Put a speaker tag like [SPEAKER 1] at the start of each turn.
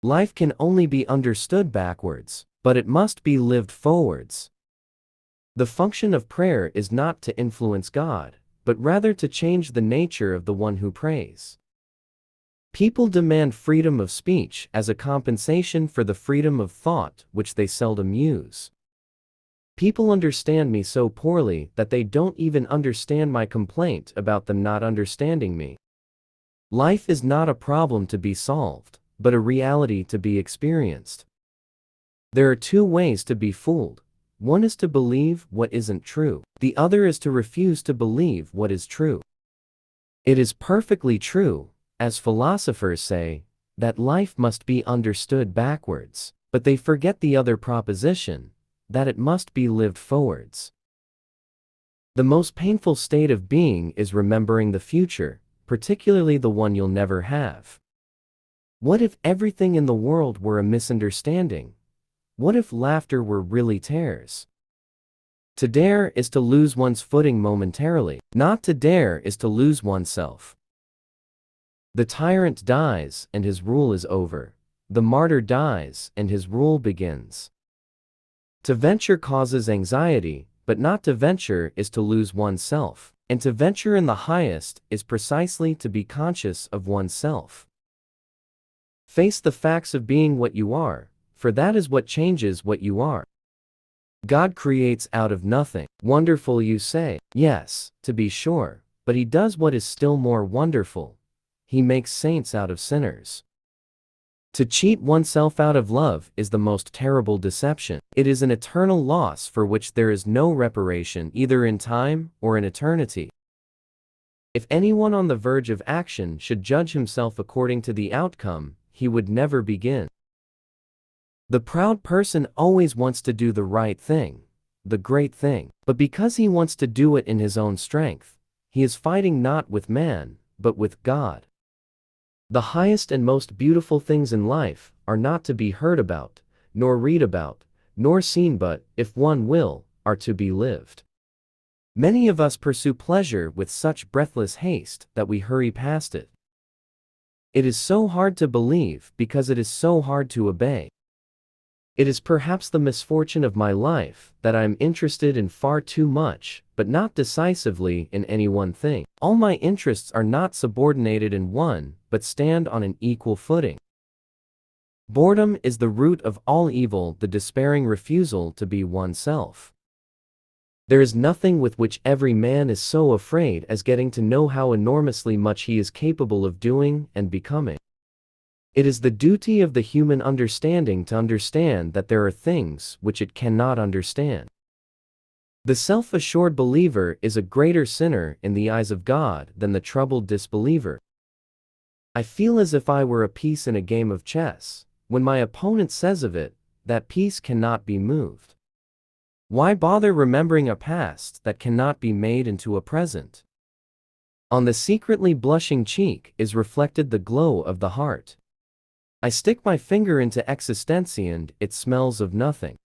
[SPEAKER 1] Life can only be understood backwards, but it must be lived forwards. The function of prayer is not to influence God, but rather to change the nature of the one who prays. People demand freedom of speech as a compensation for the freedom of thought which they seldom use. People understand me so poorly that they don't even understand my complaint about them not understanding me. Life is not a problem to be solved, but a reality to be experienced. There are two ways to be fooled. One is to believe what isn't true. The other is to refuse to believe what is true. It is perfectly true, as philosophers say, that life must be understood backwards, but they forget the other proposition, that it must be lived forwards. The most painful state of being is remembering the future, particularly the one you'll never have. What if everything in the world were a misunderstanding? What if laughter were really tears? To dare is to lose one's footing momentarily. Not to dare is to lose oneself. The tyrant dies and his rule is over. The martyr dies and his rule begins. To venture causes anxiety, but not to venture is to lose oneself, and to venture in the highest is precisely to be conscious of oneself. Face the facts of being what you are, for that is what changes what you are. God creates out of nothing. Wonderful, you say. Yes, to be sure, but he does what is still more wonderful. He makes saints out of sinners. To cheat oneself out of love is the most terrible deception. It is an eternal loss for which there is no reparation either in time or in eternity. If anyone on the verge of action should judge himself according to the outcome, he would never begin. The proud person always wants to do the right thing, the great thing, but because he wants to do it in his own strength, he is fighting not with man, but with God. The highest and most beautiful things in life are not to be heard about, nor read about, nor seen, but, if one will, are to be lived. Many of us pursue pleasure with such breathless haste that we hurry past it. It is so hard to believe because it is so hard to obey. It is perhaps the misfortune of my life that I am interested in far too much, but not decisively in any one thing. All my interests are not subordinated in one, but stand on an equal footing. Boredom is the root of all evil, the despairing refusal to be oneself. There is nothing with which every man is so afraid as getting to know how enormously much he is capable of doing and becoming. It is the duty of the human understanding to understand that there are things which it cannot understand. The self-assured believer is a greater sinner in the eyes of God than the troubled disbeliever. I feel as if I were a piece in a game of chess. When my opponent says of it, that piece cannot be moved. Why bother remembering a past that cannot be made into a present? On the secretly blushing cheek is reflected the glow of the heart. I stick my finger into existency and it smells of nothing.